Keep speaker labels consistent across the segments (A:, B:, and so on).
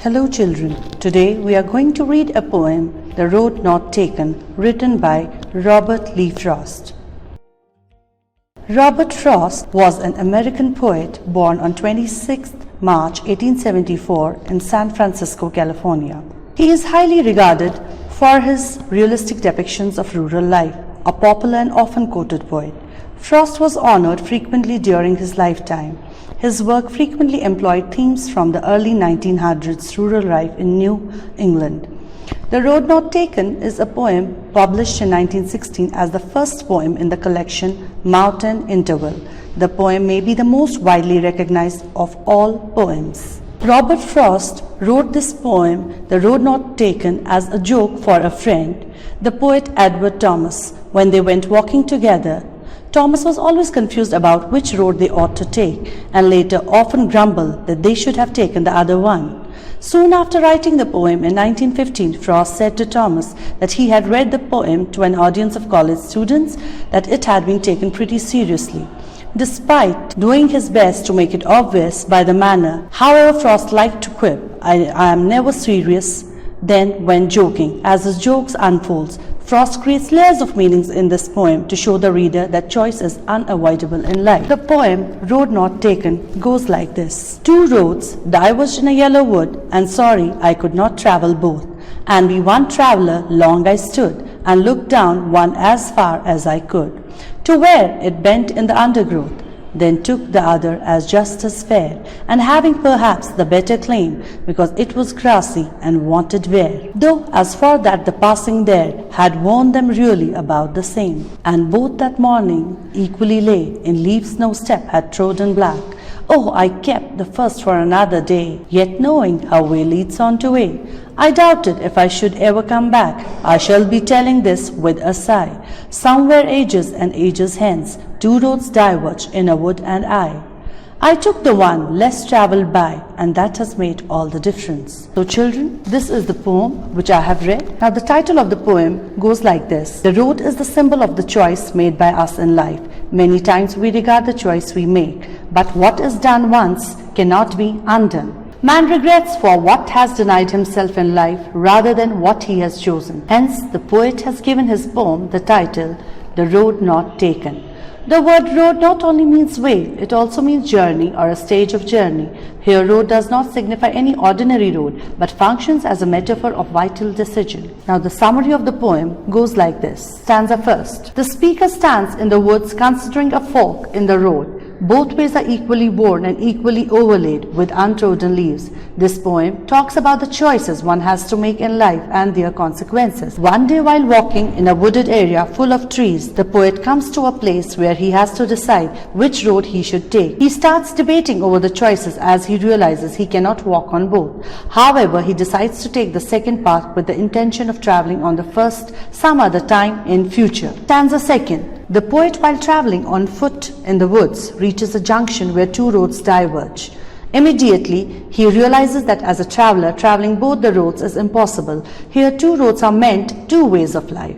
A: Hello children, today we are going to read a poem, The Road Not Taken, written by Robert Lee Frost. Robert Frost was an American poet born on 26 March 1874 in San Francisco, California. He is highly regarded for his realistic depictions of rural life, a popular and often quoted poet. Frost was honored frequently during his lifetime. His work frequently employed themes from the early 1900s rural life in New England. The Road Not Taken is a poem published in 1916 as the first poem in the collection Mountain Interval. The poem may be the most widely recognized of all poems. Robert Frost wrote this poem, The Road Not Taken, as a joke for a friend, the poet Edward Thomas. When they went walking together, Thomas was always confused about which road they ought to take, and later often grumbled that they should have taken the other one. Soon after writing the poem in 1915, Frost said to Thomas that he had read the poem to an audience of college students, that it had been taken pretty seriously. Despite doing his best to make it obvious by the manner, however, Frost liked to quip, I am never serious then when joking. As his jokes unfolds, Frost creates layers of meanings in this poem to show the reader that choice is unavoidable in life. The poem, Road Not Taken, goes like this. Two roads diverged in a yellow wood, and sorry I could not travel both. And be one traveller long I stood, and looked down one as far as I could, to where it bent in the undergrowth, then took the other as just as fair, and having perhaps the better claim, because it was grassy and wanted wear. Though as for that the passing there had warned them really about the same, and both that morning equally lay in leaves no step had trodden black. Oh, I kept the first for another day, yet knowing how way leads on to way, I doubted if I should ever come back. I shall be telling this with a sigh. Somewhere ages and ages hence, two roads diverge in a wood, and I took the one less travelled by, and that has made all the difference. So children, this is the poem which I have read. Now the title of the poem goes like this. The road is the symbol of the choice made by us in life. Many times we regard the choice we make, but what is done once cannot be undone. Man regrets for what has denied himself in life rather than what he has chosen. Hence, the poet has given his poem the title, The Road Not Taken. The word road not only means way, it also means journey or a stage of journey. Here, road does not signify any ordinary road, but functions as a metaphor of vital decision. Now, the summary of the poem goes like this. Stanza first. The speaker stands in the woods considering a fork in the road. Both ways are equally worn and equally overlaid with untrodden leaves. This poem talks about the choices one has to make in life and their consequences. One day while walking in a wooded area full of trees, the poet comes to a place where he has to decide which road he should take. He starts debating over the choices as he realizes he cannot walk on both. However, he decides to take the second path with the intention of traveling on the first some other time in future. Stanza second. The poet, while traveling on foot in the woods, reaches a junction where two roads diverge. Immediately, he realizes that as a traveler, traveling both the roads is impossible. Here, two roads are meant two ways of life.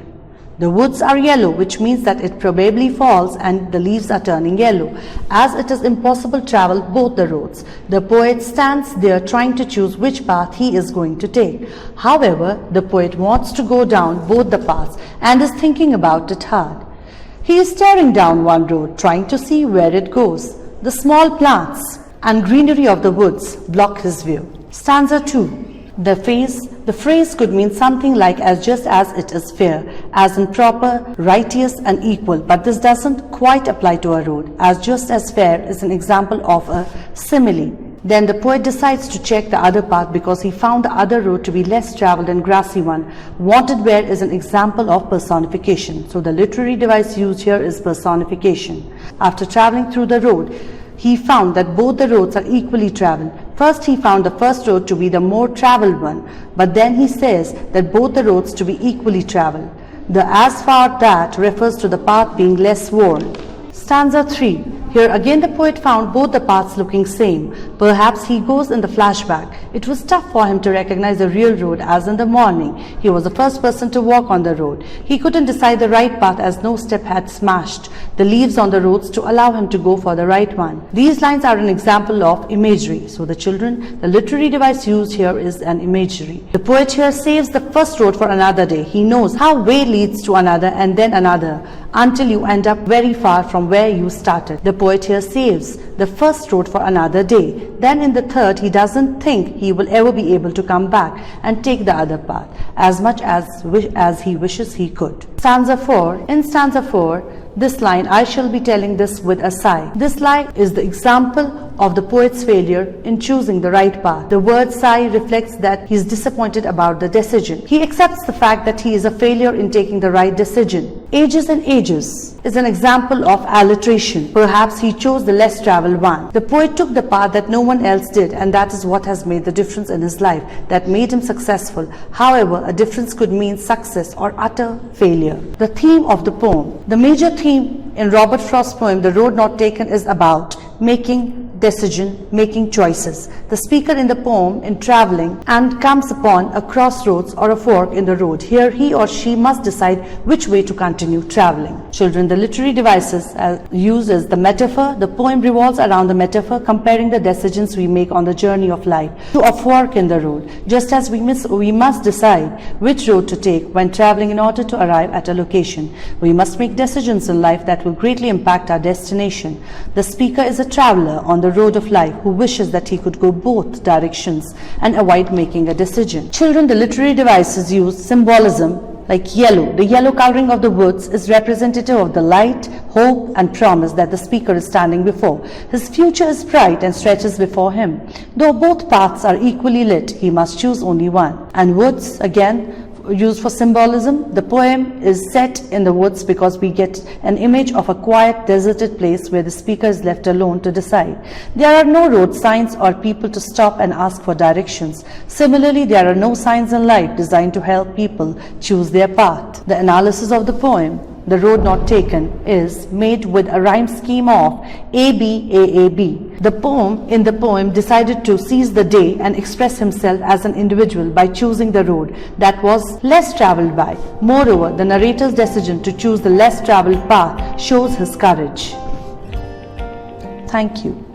A: The woods are yellow, which means that it probably falls and the leaves are turning yellow. As it is impossible to travel both the roads, the poet stands there trying to choose which path he is going to take. However, the poet wants to go down both the paths and is thinking about it hard. He is staring down one road, trying to see where it goes. The small plants and greenery of the woods block his view. Stanza 2. The phrase could mean something like as just as it is fair, as in proper, righteous and equal, but this doesn't quite apply to a road, as just as fair is an example of a simile. Then the poet decides to check the other path because he found the other road to be less traveled and grassy one. Wanted where is an example of personification. So the literary device used here is personification. After travelling through the road, he found that both the roads are equally travelled. First, he found the first road to be the more travelled one, but then he says that both the roads to be equally travelled. The as far that refers to the path being less worn. Stanza 3. Here again the poet found both the paths looking same. Perhaps he goes in the flashback. It was tough for him to recognize the real road as in the morning. He was the first person to walk on the road. He couldn't decide the right path as no step had smashed the leaves on the roads to allow him to go for the right one. These lines are an example of imagery. So the children, the literary device used here is an imagery. The poet here saves the first road for another day. He knows how way leads to another and then another until you end up very far from where you started. The poet here saves the first road for another day. Then in the third, he doesn't think he will ever be able to come back and take the other path as much as he wishes he could. Stanza 4. In stanza 4, this line, I shall be telling this with a sigh. This line is the example of the poet's failure in choosing the right path. The word sigh reflects that he is disappointed about the decision. He accepts the fact that he is a failure in taking the right decision. Ages and ages is an example of alliteration. Perhaps he chose the less traveled one. The poet took the path that no one else did, and that is what has made the difference in his life, that made him successful. However, a difference could mean success or utter failure. The theme of the poem. The major theme in Robert Frost's poem, The Road Not Taken, is about making making choices. The speaker in the poem in traveling and comes upon a crossroads or a fork in the road. Here he or she must decide which way to continue traveling. Children, the literary devices uses the metaphor. The poem revolves around the metaphor, comparing the decisions we make on the journey of life to a fork in the road. Just as we must decide which road to take when traveling in order to arrive at a location. We must make decisions in life that will greatly impact our destination. The speaker is a traveler on the road of life who wishes that he could go both directions and avoid making a decision. Children, the literary devices use symbolism like yellow. The yellow coloring of the woods is representative of the light, hope and promise that the speaker is standing before. His future is bright and stretches before him. Though both paths are equally lit, he must choose only one. And woods, again, used for symbolism. The poem is set in the woods because we get an image of a quiet, deserted place where the speaker is left alone to decide. There are no road signs or people to stop and ask for directions. Similarly, there are no signs in life designed to help people choose their path. The analysis of the poem, The Road Not Taken, is made with a rhyme scheme of A, B, A, A, B. The poem decided to seize the day and express himself as an individual by choosing the road that was less traveled by. Moreover, the narrator's decision to choose the less traveled path shows his courage. Thank you.